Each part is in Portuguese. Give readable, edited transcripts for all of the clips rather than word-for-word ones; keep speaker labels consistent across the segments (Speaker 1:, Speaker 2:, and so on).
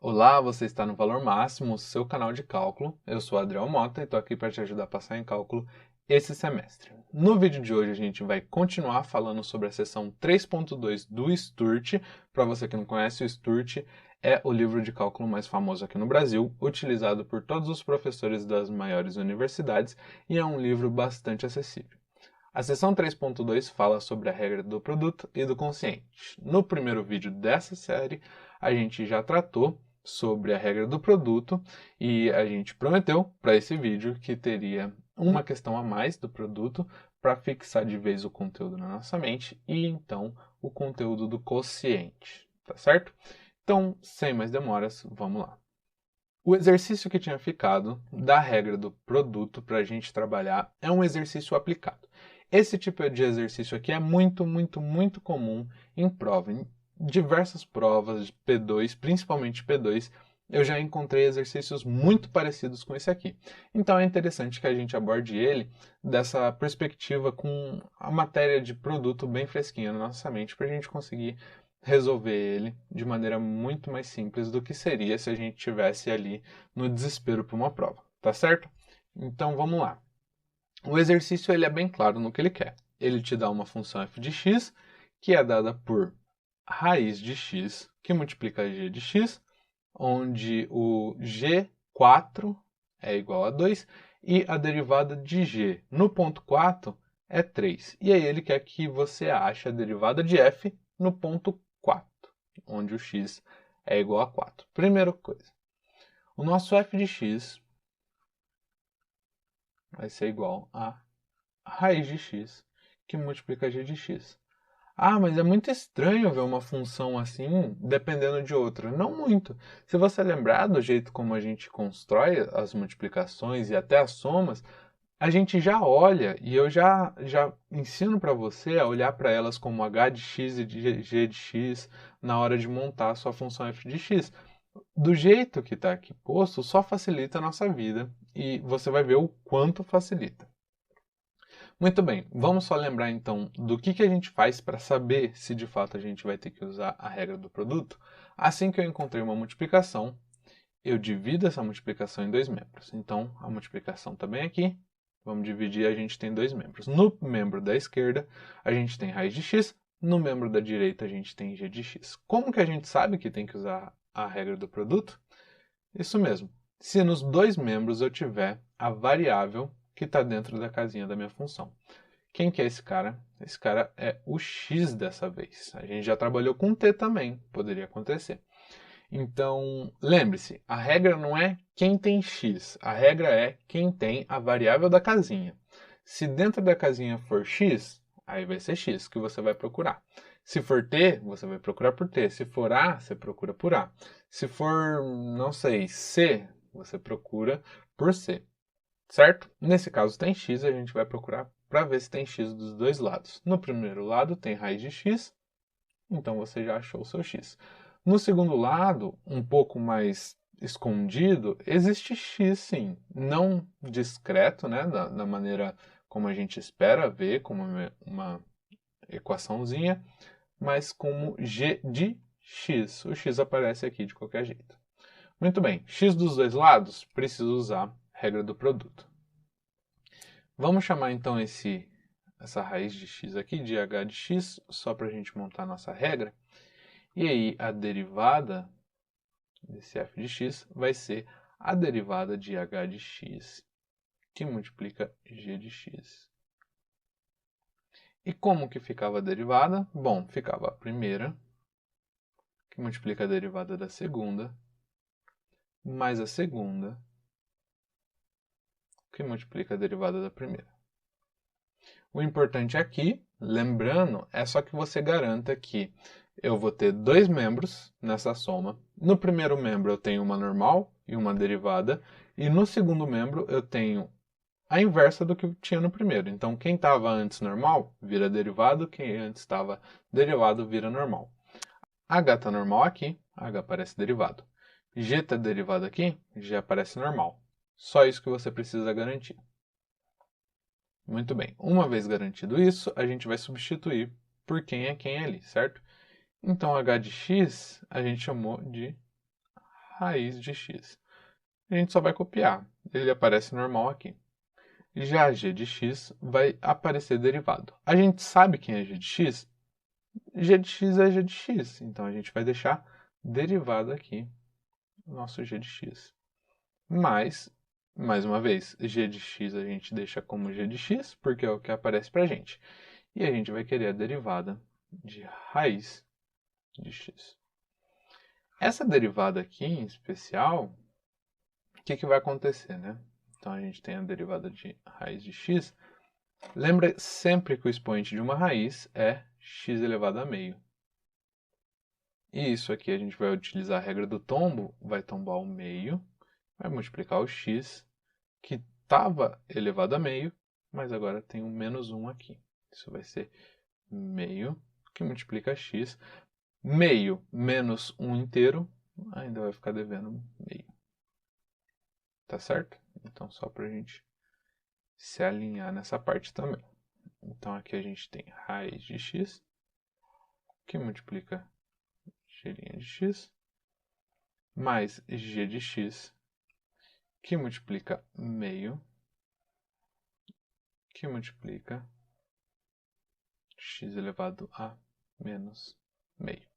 Speaker 1: Olá, você está no Valor Máximo, seu canal de cálculo. Eu sou Adriel Mota e estou aqui para te ajudar a passar em cálculo esse semestre. No vídeo de hoje a gente vai continuar falando sobre a seção 3.2 do STURT. Para você que não conhece, o STURT é o livro de cálculo mais famoso aqui no Brasil, utilizado por todos os professores das maiores universidades e é um livro bastante acessível. A seção 3.2 fala sobre a regra do produto e do quociente. No primeiro vídeo dessa série, a gente já tratou sobre a regra do produto e a gente prometeu para esse vídeo que teria uma questão a mais do produto para fixar de vez o conteúdo na nossa mente e então o conteúdo do quociente, tá certo? Então, sem mais demoras, vamos lá. O exercício que tinha ficado da regra do produto para a gente trabalhar é um exercício aplicado. Esse tipo de exercício aqui é muito comum em prova. Em diversas provas de P2, principalmente P2, eu já encontrei exercícios muito parecidos com esse aqui. Então é interessante que a gente aborde ele dessa perspectiva com a matéria de produto bem fresquinha na nossa mente para a gente conseguir resolver ele de maneira muito mais simples do que seria se a gente tivesse ali no desespero para uma prova, tá certo? Então vamos lá. O exercício ele é bem claro no que ele quer. Ele te dá uma função f de x que é dada por raiz de x que multiplica g de x, onde o g4 é igual a 2 e a derivada de g no ponto 4 é 3. E aí ele quer que você ache a derivada de f no ponto 4, onde o x é igual a 4. Primeira coisa, o nosso f de x vai ser igual a raiz de x, que multiplica g de x. Ah, mas é muito estranho ver uma função assim, dependendo de outra. Não muito. Se você lembrar do jeito como a gente constrói as multiplicações e até as somas, a gente já olha, e eu já ensino para você a olhar para elas como h de x e de g de x na hora de montar a sua função f de x. Do jeito que está aqui posto, só facilita a nossa vida e você vai ver o quanto facilita. Muito bem, vamos só lembrar então do que a gente faz para saber se de fato a gente vai ter que usar a regra do produto. Assim que eu encontrei uma multiplicação, eu divido essa multiplicação em dois membros. Então, a multiplicação está bem aqui. Vamos dividir, a gente tem dois membros. No membro da esquerda, a gente tem raiz de x. No membro da direita, a gente tem g de x. Como que a gente sabe que tem que usar a regra do produto? Isso mesmo. Se nos dois membros eu tiver a variável que está dentro da casinha da minha função. Quem que é esse cara? Esse cara é o x dessa vez. A gente já trabalhou com t também, poderia acontecer. Então, lembre-se, a regra não é quem tem x, a regra é quem tem a variável da casinha. Se dentro da casinha for x, aí vai ser x que você vai procurar. Se for t, você vai procurar por t. Se for a, você procura por a. Se for, não sei, c, você procura por c. Certo? Nesse caso tem x, a gente vai procurar para ver se tem x dos dois lados. No primeiro lado tem raiz de x, então você já achou o seu x. No segundo lado, um pouco mais escondido, existe x sim, não discreto, né, da maneira como a gente espera ver, como uma equaçãozinha, mas como g de x. O x aparece aqui de qualquer jeito. Muito bem, x dos dois lados, preciso usar a regra do produto. Vamos chamar então essa raiz de x aqui de h de x, só para a gente montar a nossa regra. E aí a derivada desse f de x vai ser a derivada de h de x, que multiplica g de x. E como que ficava a derivada? Bom, ficava a primeira, que multiplica a derivada da segunda, mais a segunda, que multiplica a derivada da primeira. O importante aqui, lembrando, é só que você garanta que eu vou ter dois membros nessa soma. No primeiro membro eu tenho uma normal e uma derivada, e no segundo membro eu tenho a inversa do que tinha no primeiro. Então, quem estava antes normal vira derivado, quem antes estava derivado vira normal. H está normal aqui, H aparece derivado. G está derivado aqui, G aparece normal. Só isso que você precisa garantir. Muito bem, uma vez garantido isso, a gente vai substituir por quem é ali, certo? Então, h de x a gente chamou de raiz de x. A gente só vai copiar, ele aparece normal aqui. Já g de x vai aparecer derivado. A gente sabe quem é g de x? G de x é g de x, então a gente vai deixar derivado aqui o nosso g de x. Mas, mais uma vez, g de x a gente deixa como g de x, porque é o que aparece para a gente. E a gente vai querer a derivada de raiz de x. Essa derivada aqui, em especial, o que vai acontecer, né? Então, a gente tem a derivada de raiz de x. Lembra sempre que o expoente de uma raiz é x elevado a meio. E isso aqui a gente vai utilizar a regra do tombo, vai tombar o meio, vai multiplicar o x, que estava elevado a meio, mas agora tem um menos 1 aqui. Isso vai ser meio, que multiplica x. Meio menos 1 inteiro, ainda vai ficar devendo meio. Tá certo? Então, só para a gente se alinhar nessa parte também. Então, aqui a gente tem raiz de x, que multiplica g' de x, mais g de x, que multiplica meio, que multiplica x elevado a menos meio.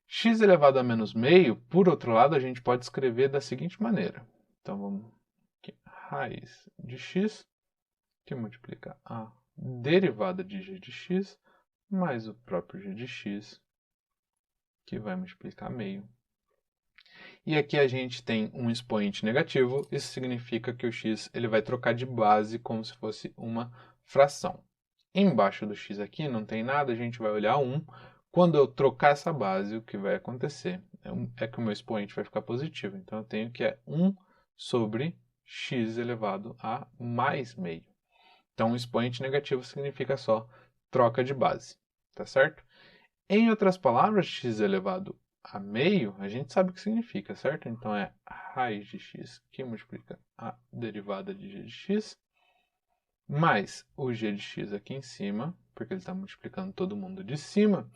Speaker 1: X elevado a menos meio, por outro lado, a gente pode escrever da seguinte maneira. Então, vamos aqui, raiz de x, que multiplica a derivada de g de x, mais o próprio g de x, que vai multiplicar meio. E aqui a gente tem um expoente negativo, isso significa que o x ele vai trocar de base como se fosse uma fração. Embaixo do x aqui não tem nada, a gente vai olhar 1. Quando eu trocar essa base, o que vai acontecer é que o meu expoente vai ficar positivo. Então, eu tenho que é 1 sobre x elevado a mais meio. Então, o expoente negativo significa só troca de base, tá certo? Em outras palavras, x elevado a meio, a gente sabe o que significa, certo? Então, é raiz de x que multiplica a derivada de g de x, mais o g de x aqui em cima, porque ele está multiplicando todo mundo de cima,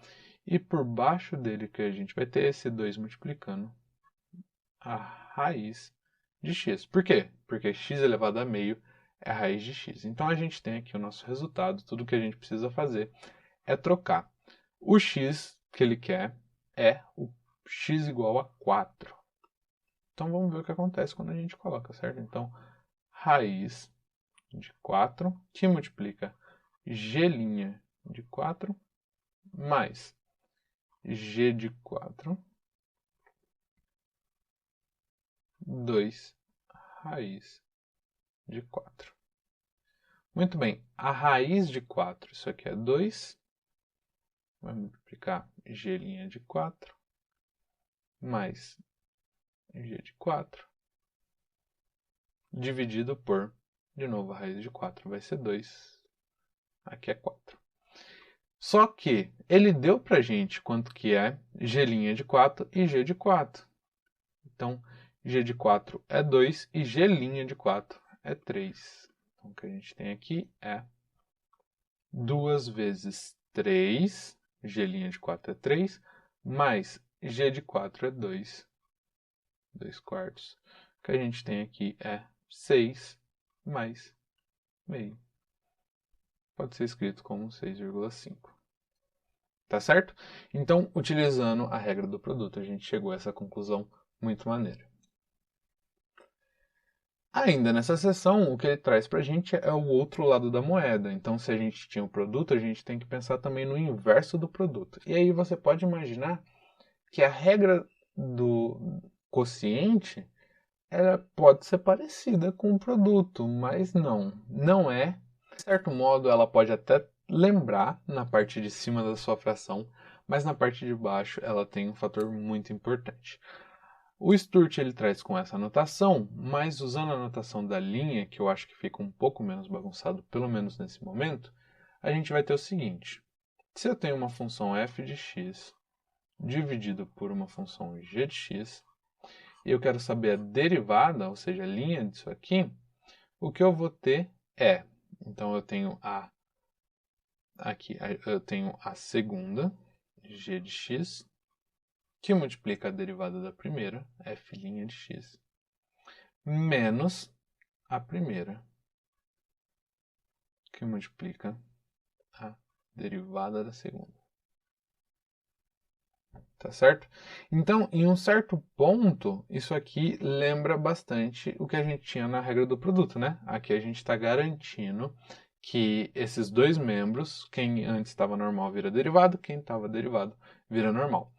Speaker 1: e por baixo dele que a gente vai ter esse 2 multiplicando a raiz de x. Por quê? Porque x elevado a meio é a raiz de x. Então, a gente tem aqui o nosso resultado, tudo que a gente precisa fazer é trocar. O x que ele quer é o x igual a 4. Então, vamos ver o que acontece quando a gente coloca, certo? Então, raiz de 4, que multiplica g' de 4, mais g de 4, 2 raiz de 4. Muito bem, a raiz de 4, isso aqui é 2, vai multiplicar g' de 4, mais g de 4, dividido por, de novo, a raiz de 4 vai ser 2, aqui é 4. Só que ele deu para a gente quanto que é g' de 4 e g de 4. Então, g de 4 é 2 e g' de 4 é 3. Então, o que a gente tem aqui é 2 vezes 3, g' de 4 é 3, mais g de 4 é 2, 2 quartos. O que a gente tem aqui é 6 mais meio. Pode ser escrito como 6,5. Tá certo? Então, utilizando a regra do produto, a gente chegou a essa conclusão muito maneira. Ainda nessa seção, o que ele traz para a gente é o outro lado da moeda. Então, se a gente tinha um produto, a gente tem que pensar também no inverso do produto. E aí você pode imaginar que a regra do quociente ela pode ser parecida com o produto, mas não é. De certo modo, ela pode até lembrar na parte de cima da sua fração, mas na parte de baixo ela tem um fator muito importante. O Sturt ele traz com essa anotação, mas usando a anotação da linha, que eu acho que fica um pouco menos bagunçado, pelo menos nesse momento, a gente vai ter o seguinte. Se eu tenho uma função f de x dividido por uma função g de x, e eu quero saber a derivada, ou seja, a linha disso aqui, o que eu vou ter é, então eu tenho aqui eu tenho a segunda, g de x, que multiplica a derivada da primeira, f' de x, menos a primeira, que multiplica a derivada da segunda. Tá certo? Então, em um certo ponto, isso aqui lembra bastante o que a gente tinha na regra do produto, né? Aqui a gente está garantindo que esses dois membros, quem antes estava normal vira derivado, quem estava derivado vira normal.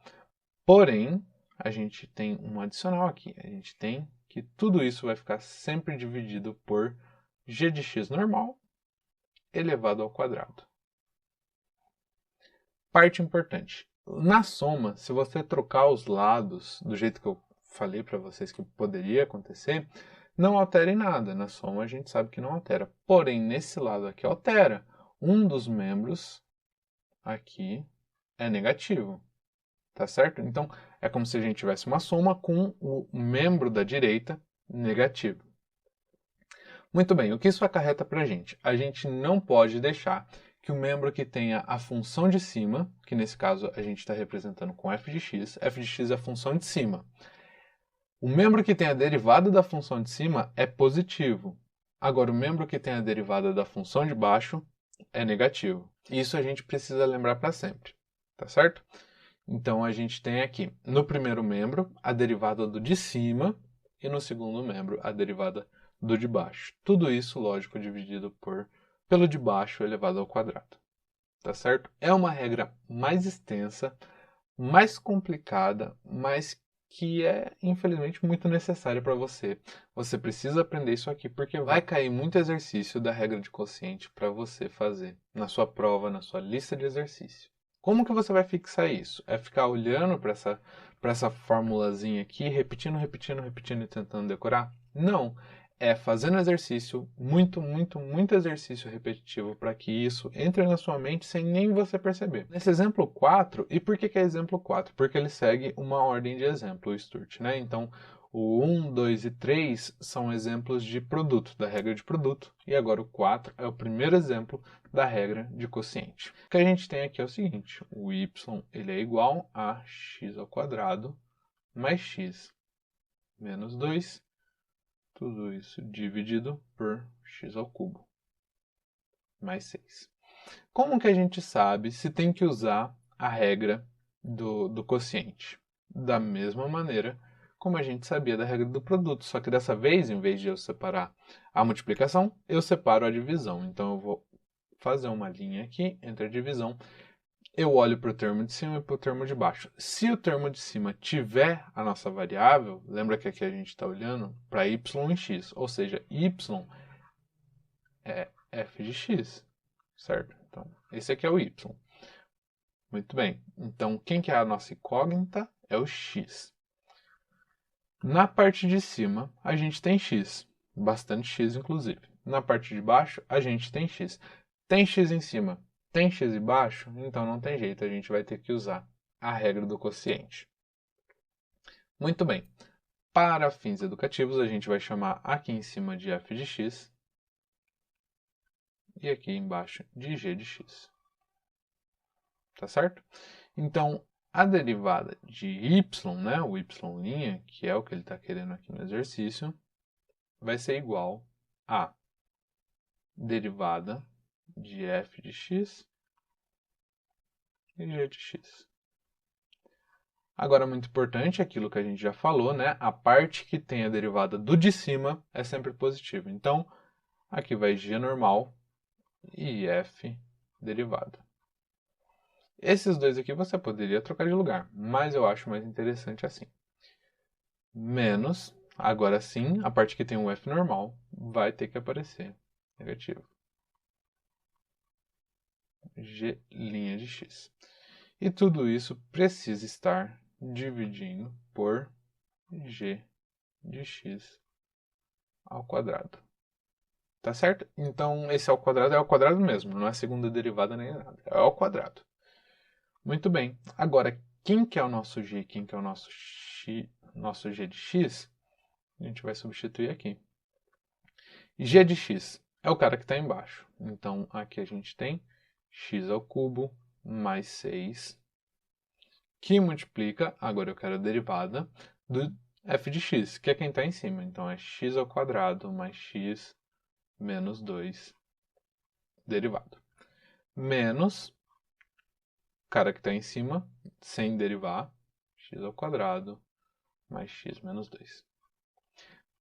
Speaker 1: Porém, a gente tem um adicional aqui. A gente tem que tudo isso vai ficar sempre dividido por g de x normal elevado ao quadrado. Parte importante. Na soma, se você trocar os lados do jeito que eu falei para vocês que poderia acontecer, não altera em nada. Na soma a gente sabe que não altera. Porém, nesse lado aqui altera. Um dos membros aqui é negativo. Tá certo? Então, é como se a gente tivesse uma soma com o membro da direita negativo. Muito bem, o que isso acarreta para a gente? A gente não pode deixar que o membro que tenha a função de cima, que nesse caso a gente está representando com f de x é a função de cima. O membro que tem a derivada da função de cima é positivo. Agora, o membro que tem a derivada da função de baixo é negativo. Isso a gente precisa lembrar para sempre, tá certo? Então, a gente tem aqui, no primeiro membro, a derivada do de cima e no segundo membro, a derivada do de baixo. Tudo isso, lógico, dividido pelo de baixo elevado ao quadrado. Tá certo? É uma regra mais extensa, mais complicada, mas que é, infelizmente, muito necessária para você. Você precisa aprender isso aqui, porque vai cair muito exercício da regra de quociente para você fazer na sua prova, na sua lista de exercício. Como que você vai fixar isso? É ficar olhando para essa formulazinha aqui, repetindo e tentando decorar? Não. É fazendo exercício, muito exercício repetitivo para que isso entre na sua mente sem nem você perceber. Nesse exemplo 4, e por que é exemplo 4? Porque ele segue uma ordem de exemplo, o Sturt, né? Então, o 1, 2 e 3 são exemplos de produto, da regra de produto, e agora o 4 é o primeiro exemplo da regra de quociente. O que a gente tem aqui é o seguinte, o y ele é igual a x ao quadrado mais x menos 2, tudo isso dividido por x ao cubo, mais 6. Como que a gente sabe se tem que usar a regra do quociente? Da mesma maneira como a gente sabia da regra do produto, só que dessa vez, em vez de eu separar a multiplicação, eu separo a divisão. Então eu vou fazer uma linha aqui entre a divisão. Eu olho para o termo de cima e para o termo de baixo. Se o termo de cima tiver a nossa variável, lembra que aqui a gente está olhando para y e x, ou seja, y é f de x, certo? Então, esse aqui é o y. Muito bem. Então, quem que é a nossa incógnita? É o x. Na parte de cima, a gente tem x. Bastante x, inclusive. Na parte de baixo, a gente tem x. Tem x em cima, tem x embaixo, então não tem jeito, a gente vai ter que usar a regra do quociente. Muito bem. Para fins educativos, a gente vai chamar aqui em cima de f de x e aqui embaixo de g de x. Tá certo? Então, a derivada de y, né, o y', que é o que ele está querendo aqui no exercício, vai ser igual a derivada de f de x e g de x. Agora, muito importante, aquilo que a gente já falou, né? A parte que tem a derivada do de cima é sempre positiva. Então, aqui vai g normal e f derivada. Esses dois aqui você poderia trocar de lugar, mas eu acho mais interessante assim. Menos, agora sim, a parte que tem o f normal vai ter que aparecer negativo. G' de x. E tudo isso precisa estar dividindo por g de x ao quadrado. Tá certo? Então, esse ao quadrado é ao quadrado mesmo, não é a segunda derivada nem nada. É ao quadrado. Muito bem. Agora, quem que é o nosso g? Quem que é o nosso g de x? A gente vai substituir aqui. G de x é o cara que está embaixo. Então, aqui a gente tem x ao cubo mais 6, que multiplica, agora eu quero a derivada, do f de x, que é quem está em cima. Então, é x ao quadrado mais x menos 2 derivado. Menos, o cara que está em cima, sem derivar, x ao quadrado mais x menos 2.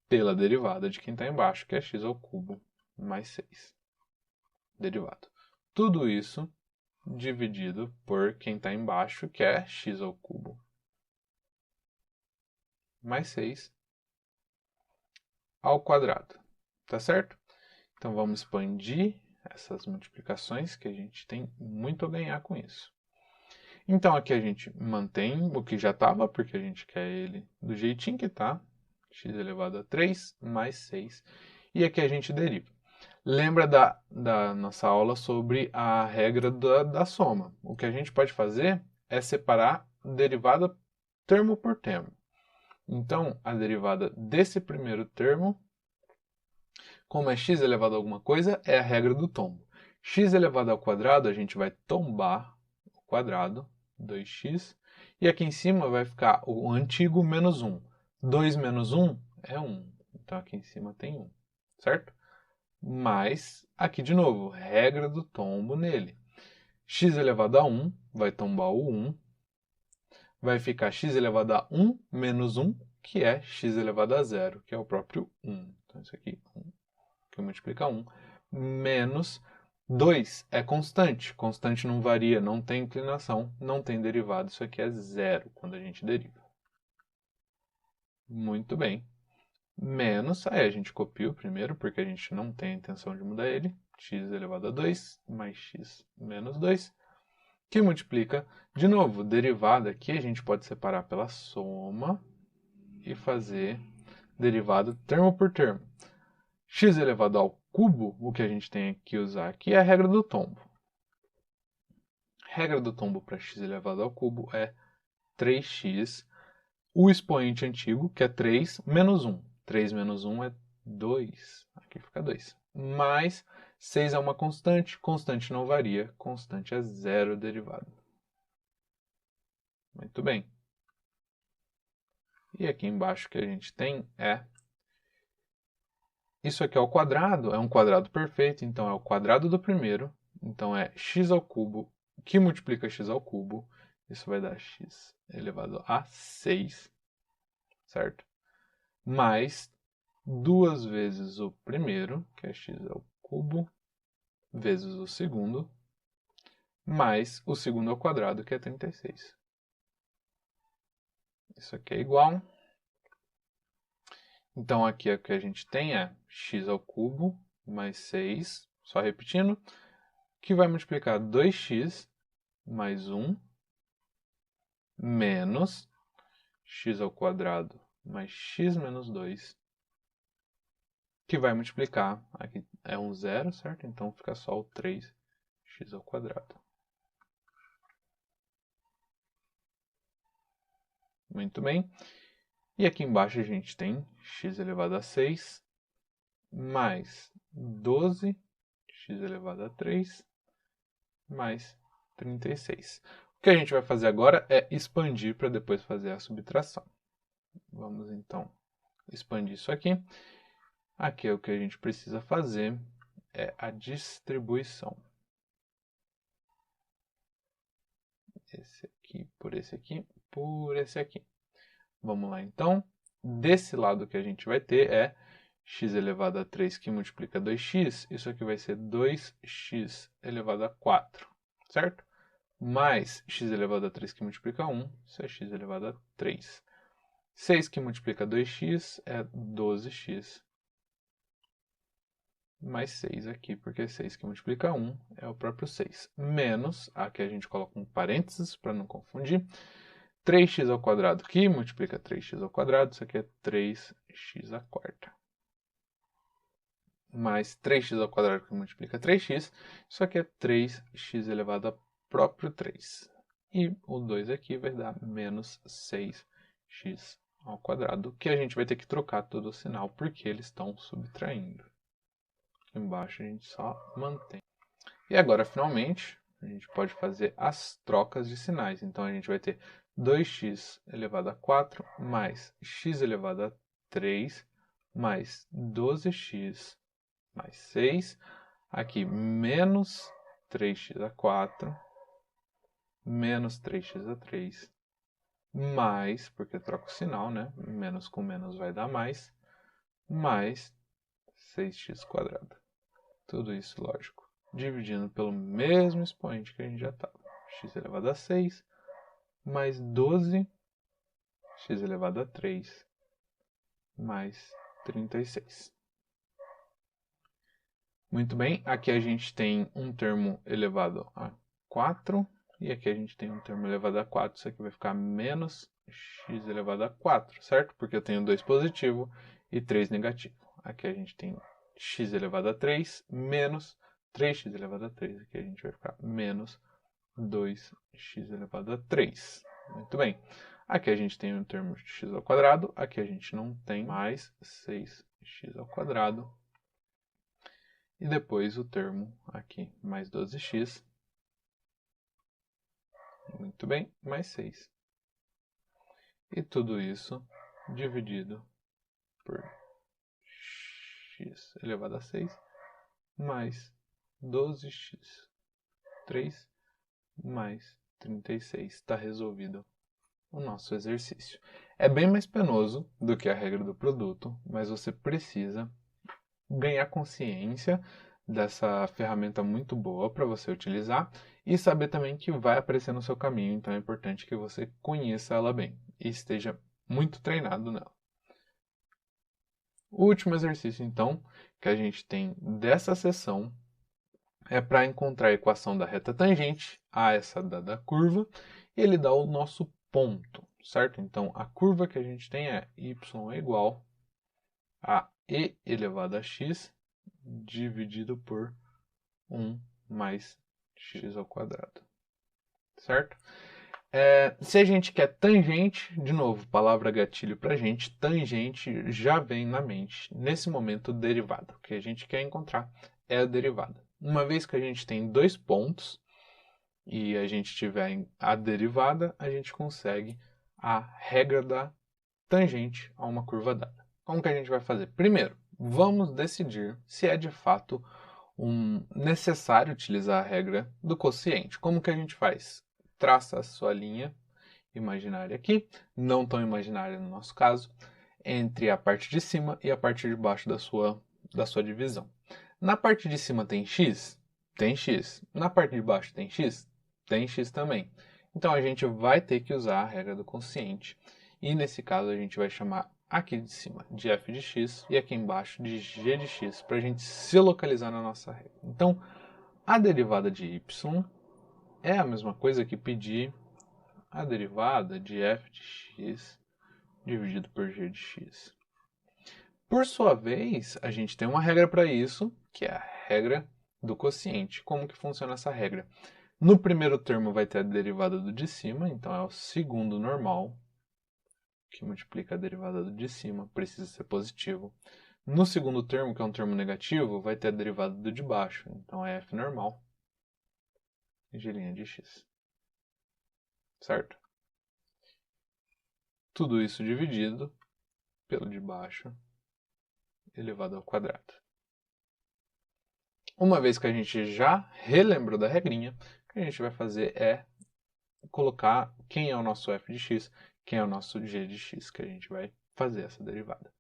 Speaker 1: Pela derivada de quem está embaixo, que é x ao cubo mais 6. Derivado. Tudo isso dividido por quem está embaixo, que é x ao cubo mais 6 ao quadrado. Tá certo? Então vamos expandir essas multiplicações, que a gente tem muito a ganhar com isso. Então aqui a gente mantém o que já estava, porque a gente quer ele do jeitinho que está, x elevado a 3 mais 6. E aqui a gente deriva. Lembra da nossa aula sobre a regra da soma. O que a gente pode fazer é separar derivada termo por termo. Então, a derivada desse primeiro termo, como é x elevado a alguma coisa, é a regra do tombo. X elevado ao quadrado, a gente vai tombar o quadrado, 2x, e aqui em cima vai ficar o antigo menos 1. 2 menos 1 é 1. Então, aqui em cima tem 1, certo? Mas, aqui de novo, regra do tombo nele. X elevado a 1 vai tombar o 1. Vai ficar x elevado a 1 menos 1, que é x elevado a 0, que é o próprio 1. Então, isso aqui, 1, que multiplica 1, menos 2 é constante. Constante não varia, não tem inclinação, não tem derivado. Isso aqui é 0 quando a gente deriva. Muito bem. Menos, aí a gente copia o primeiro, porque a gente não tem a intenção de mudar ele. X elevado a 2 mais x menos 2, que multiplica, de novo, derivada aqui a gente pode separar pela soma e fazer derivada termo por termo. X elevado ao cubo, o que a gente tem que usar aqui é a regra do tombo. A regra do tombo para x elevado ao cubo é 3x, o expoente antigo, que é 3, menos 1. 3 menos 1 é 2. Aqui fica 2. Mais 6 é uma constante. Constante não varia. Constante é 0 derivado. Muito bem. E aqui embaixo que a gente tem é... Isso aqui é o quadrado. É um quadrado perfeito. Então é o quadrado do primeiro. Então é x ao cubo, que multiplica x ao cubo. Isso vai dar x elevado a 6. Certo? Mais 2 vezes o primeiro, que é x ao cubo, vezes o segundo, mais o segundo ao quadrado, que é 36. Isso aqui é igual. Então, aqui o que a gente tem é x ao cubo mais 6, só repetindo, que vai multiplicar 2x mais 1, menos x ao quadrado mais x menos 2, que vai multiplicar, aqui é um zero, certo? Então fica só o 3x ao quadrado. Muito bem. E aqui embaixo a gente tem x elevado a 6 mais 12x elevado a 3 mais 36. O que a gente vai fazer agora é expandir para depois fazer a subtração. Vamos então expandir isso aqui. Aqui é o que a gente precisa fazer é a distribuição. Esse aqui por esse aqui por esse aqui. Vamos lá então. Desse lado que a gente vai ter é x elevado a 3 que multiplica 2x. Isso aqui vai ser 2x elevado a 4, certo? Mais x elevado a 3 que multiplica 1, isso é x elevado a 3. 6 que multiplica 2x é 12x mais 6 aqui, porque 6 que multiplica 1 é o próprio 6. Menos, aqui a gente coloca um parênteses para não confundir, 3x ao quadrado que multiplica 3x ao quadrado, isso aqui é 3x à quarta. Mais 3x ao quadrado que multiplica 3x, isso aqui é 3x elevado a próprio 3. E o 2 aqui vai dar menos 6x ao quadrado, que a gente vai ter que trocar todo o sinal, porque eles estão subtraindo. Aqui embaixo a gente só mantém. E agora, finalmente, a gente pode fazer as trocas de sinais. Então, a gente vai ter 2x elevado a 4 mais x elevado a 3 mais 12x mais 6. Aqui, menos 3x a 4 menos 3x a 3 mais, porque troca o sinal, né? Menos com menos vai dar mais 6x quadrado. Tudo isso, lógico, dividindo pelo mesmo expoente que a gente já estava. X elevado a 6 mais 12x elevado a 3 mais 36. Muito bem, aqui a gente tem um termo elevado a 4 e aqui a gente tem um termo elevado a 4. Isso aqui vai ficar menos x elevado a 4, certo? Porque eu tenho 2 positivo e 3 negativo. Aqui a gente tem x elevado a 3 menos 3x elevado a 3. Aqui a gente vai ficar menos 2x elevado a 3. Muito bem. Aqui a gente tem um termo de x ao quadrado. Aqui a gente não tem mais 6x ao quadrado. E depois o termo aqui, mais 12x. Muito bem, mais 6. E tudo isso dividido por x elevado a 6 mais 12x. 3 mais 36. Está resolvido o nosso exercício. É bem mais penoso do que a regra do produto, mas você precisa ganhar consciência dessa ferramenta muito boa para você utilizar e saber também que vai aparecer no seu caminho, então é importante que você conheça ela bem e esteja muito treinado nela. O último exercício, então, que a gente tem dessa sessão é para encontrar a equação da reta tangente a essa dada curva e ele dá o nosso ponto, certo? Então, a curva que a gente tem é y é igual a e elevado a x dividido por 1 mais x ao quadrado, certo? Se a gente quer tangente, de novo, palavra gatilho para a gente, tangente já vem na mente. Nesse momento, derivada. O que a gente quer encontrar é a derivada. Uma vez que a gente tem 2 pontos e a gente tiver a derivada, a gente consegue a regra da tangente a uma curva dada. Como que a gente vai fazer? Primeiro, vamos decidir se é de fato necessário utilizar a regra do quociente. Como que a gente faz? Traça a sua linha imaginária aqui, não tão imaginária no nosso caso, entre a parte de cima e a parte de baixo da sua divisão. Na parte de cima tem x? Tem x. Na parte de baixo tem x? Tem x também. Então a gente vai ter que usar a regra do quociente. E nesse caso a gente vai chamar aqui de cima de f de x e aqui embaixo de g de x para a gente se localizar na nossa regra. Então a derivada de y é a mesma coisa que pedir a derivada de f de x dividido por g de x. Por sua vez, a gente tem uma regra para isso, que é a regra do quociente. Como que funciona essa regra? No primeiro termo vai ter a derivada do de cima, então é o segundo normal, que multiplica a derivada do de cima, precisa ser positivo. No segundo termo, que é um termo negativo, vai ter a derivada do de baixo, então é f normal, g' de x. Certo? Tudo isso dividido pelo de baixo elevado ao quadrado. Uma vez que a gente já relembrou da regrinha, o que a gente vai fazer é colocar quem é o nosso f de x, quem é o nosso g de x, que a gente vai fazer essa derivada.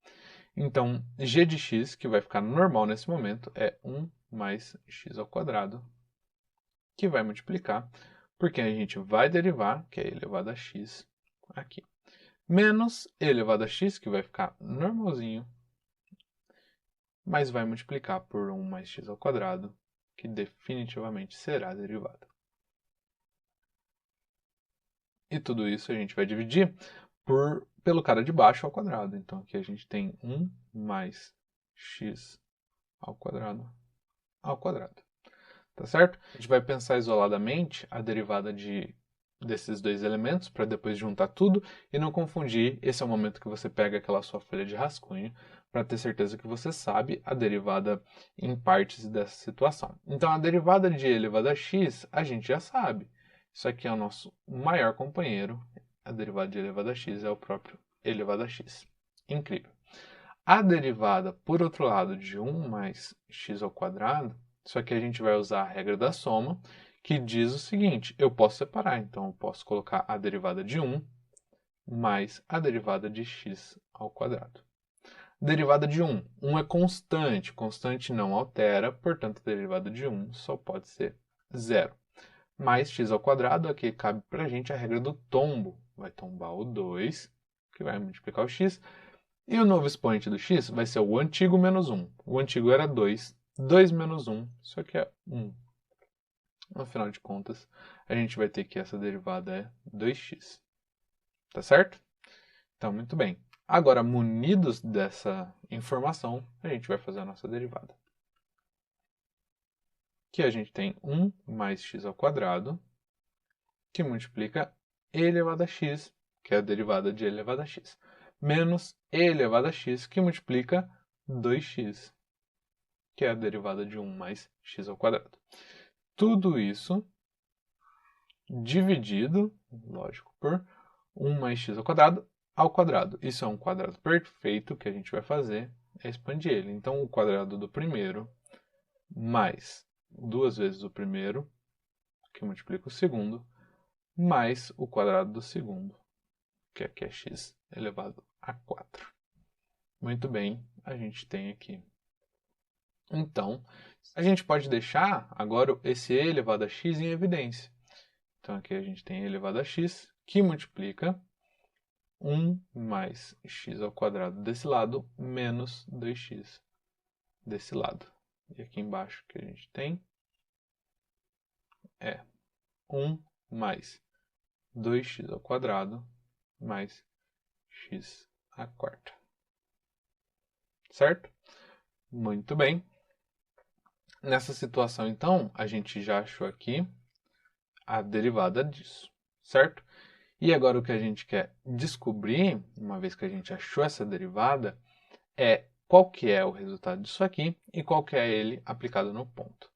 Speaker 1: Então, g de x, que vai ficar normal nesse momento, é 1 mais x ao quadrado, que vai multiplicar, porque a gente vai derivar, que é elevado a x, aqui. Menos e elevado a x, que vai ficar normalzinho, mas vai multiplicar por 1 mais x ao quadrado, que definitivamente será a derivada. E tudo isso a gente vai dividir pelo cara de baixo ao quadrado. Então aqui a gente tem 1 mais x ao quadrado. Tá certo? A gente vai pensar isoladamente a derivada desses dois elementos para depois juntar tudo e não confundir. Esse é o momento que você pega aquela sua folha de rascunho para ter certeza que você sabe a derivada em partes dessa situação. Então a derivada de e elevado a x a gente já sabe. Isso aqui é o nosso maior companheiro a derivada de elevado a x é o próprio elevado a x. Incrível. A derivada, por outro lado, de 1 mais x ao quadrado, isso aqui a gente vai usar a regra da soma, que diz o seguinte, eu posso separar, então eu posso colocar a derivada de 1 mais a derivada de x ao quadrado. Derivada de 1. 1 é constante, constante não altera, portanto a derivada de 1 só pode ser 0. Mais x ao quadrado, aqui cabe para a gente a regra do tombo. Vai tombar o 2, que vai multiplicar o x, e o novo expoente do x vai ser o antigo menos 1. O antigo era 2, 2 menos 1, isso aqui é 1. No final de contas, a gente vai ter que essa derivada é 2x. Tá certo? Então, muito bem. Agora, munidos dessa informação, a gente vai fazer a nossa derivada. Que a gente tem 1 mais x ao quadrado, que multiplica e elevado a x, que é a derivada de e elevado a x, menos e elevado a x, que multiplica 2x, que é a derivada de 1 mais x ao quadrado. Tudo isso dividido, lógico, por 1 mais x ao quadrado. Isso é um quadrado perfeito, que a gente vai fazer é expandir ele. Então, o quadrado do primeiro mais 2 vezes o primeiro, que multiplica o segundo, mais o quadrado do segundo, que aqui é x elevado a 4. Muito bem, a gente tem aqui. Então, a gente pode deixar agora esse e elevado a x em evidência. Então, aqui a gente tem e elevado a x, que multiplica 1 mais x ao quadrado desse lado, menos 2x desse lado. E aqui embaixo que a gente tem é 1 mais 2x ao quadrado mais x à quarta. Certo? Muito bem. Nessa situação, então, a gente já achou aqui a derivada disso, certo? E agora o que a gente quer descobrir, uma vez que a gente achou essa derivada, é qual que é o resultado disso aqui e qual que é ele aplicado no ponto.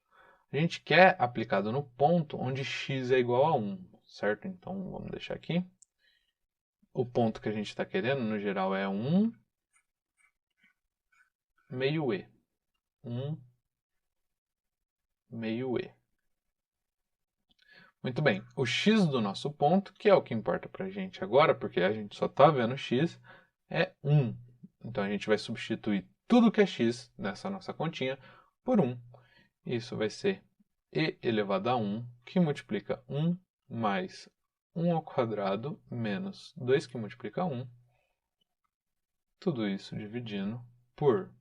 Speaker 1: A gente quer aplicado no ponto onde x é igual a 1, certo? Então, vamos deixar aqui. O ponto que a gente está querendo, no geral, é 1 meio e. 1 meio e. Muito bem, o x do nosso ponto, que é o que importa para a gente agora, porque a gente só está vendo x, é 1. Então, a gente vai substituir tudo que é x nessa nossa continha por 1. Isso vai ser e elevado a 1, que multiplica 1 mais 1 ao quadrado menos 2 que multiplica 1. Tudo isso dividindo por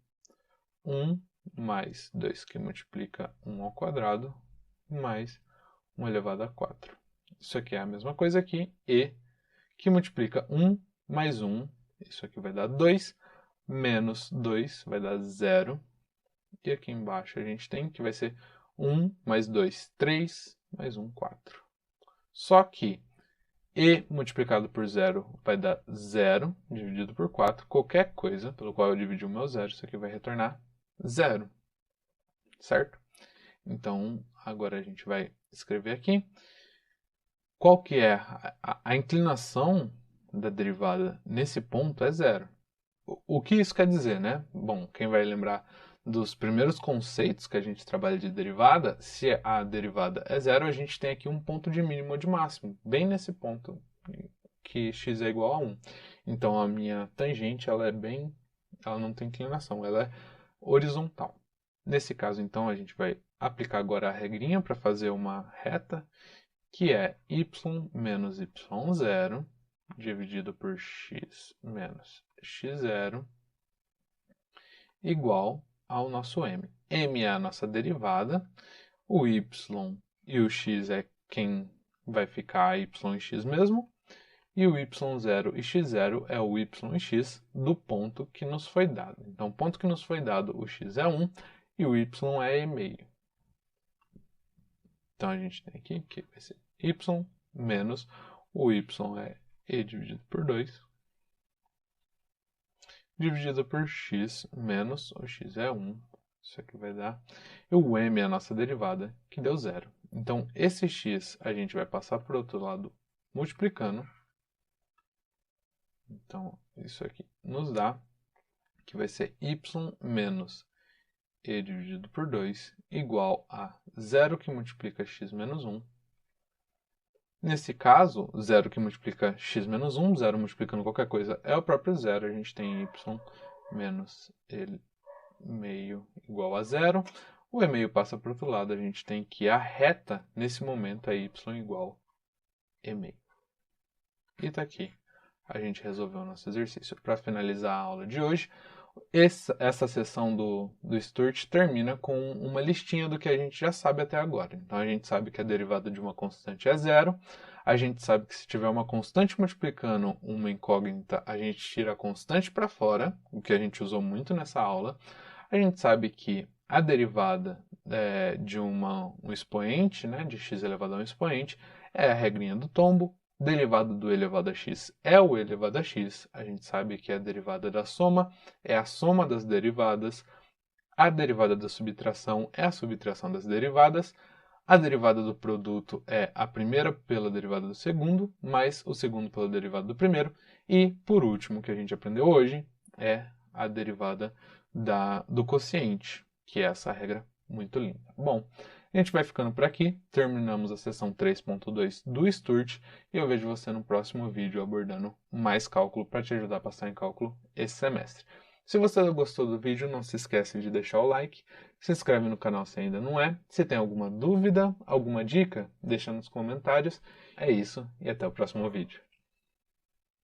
Speaker 1: 1 mais 2 que multiplica 1 ao quadrado mais 1 elevado a 4. Isso aqui é a mesma coisa aqui, e que multiplica 1 mais 1, isso aqui vai dar 2, menos 2 vai dar 0. E aqui embaixo a gente tem que vai ser 1 mais 2, 3, mais 1, 4. Só que e multiplicado por 0 vai dar 0, dividido por 4. Qualquer coisa pelo qual eu dividi o meu 0, isso aqui vai retornar 0. Certo? Então, agora a gente vai escrever aqui. Qual que é a inclinação da derivada nesse ponto é 0. O que isso quer dizer, né? Bom, quem vai lembrar dos primeiros conceitos que a gente trabalha de derivada, se a derivada é 0, a gente tem aqui um ponto de mínimo ou de máximo, bem nesse ponto, que x é igual a 1. Então, a minha tangente, ela não tem inclinação, ela é horizontal. Nesse caso, então, a gente vai aplicar agora a regrinha para fazer uma reta, que é y menos y0 dividido por x menos x0 igual ao nosso m. M é a nossa derivada, o y e o x é quem vai ficar y e x mesmo, e o y0 e x0 é o y e x do ponto que nos foi dado. Então, o ponto que nos foi dado, o x é 1 e o y é e meio. Então, a gente tem aqui que vai ser y menos o y é e dividido por 2, dividido por x menos o x é 1. Isso aqui vai dar. E o m é a nossa derivada, que deu 0. Então, esse x a gente vai passar para o outro lado multiplicando. Então, isso aqui nos dá que vai ser y menos e dividido por 2 igual a 0 que multiplica x menos 1. Nesse caso, 0 que multiplica x menos 1, 0 multiplicando qualquer coisa é o próprio zero. A gente tem y menos e meio igual a 0. O e meio passa para o outro lado. A gente tem que a reta, nesse momento, é y igual a e meio. E está aqui. A gente resolveu o nosso exercício. Para finalizar a aula de hoje, essa sessão do Sturt termina com uma listinha do que a gente já sabe até agora. Então, a gente sabe que a derivada de uma constante é zero. A gente sabe que se tiver uma constante multiplicando uma incógnita, a gente tira a constante para fora, o que a gente usou muito nessa aula. A gente sabe que a derivada de um expoente, né, de x elevado a um expoente, é a regrinha do tombo. Derivada do elevado a x é o elevado a x. A gente sabe que a derivada da soma é a soma das derivadas. A derivada da subtração é a subtração das derivadas. A derivada do produto é a primeira pela derivada do segundo, mais o segundo pela derivada do primeiro. E, por último, que a gente aprendeu hoje, é a derivada do quociente, que é essa regra muito linda. Bom, a gente vai ficando por aqui, terminamos a sessão 3.2 do Sturt e eu vejo você no próximo vídeo abordando mais cálculo para te ajudar a passar em cálculo esse semestre. Se você gostou do vídeo, não se esquece de deixar o like, se inscreve no canal se ainda não é. Se tem alguma dúvida, alguma dica, deixa nos comentários. É isso e até o próximo vídeo.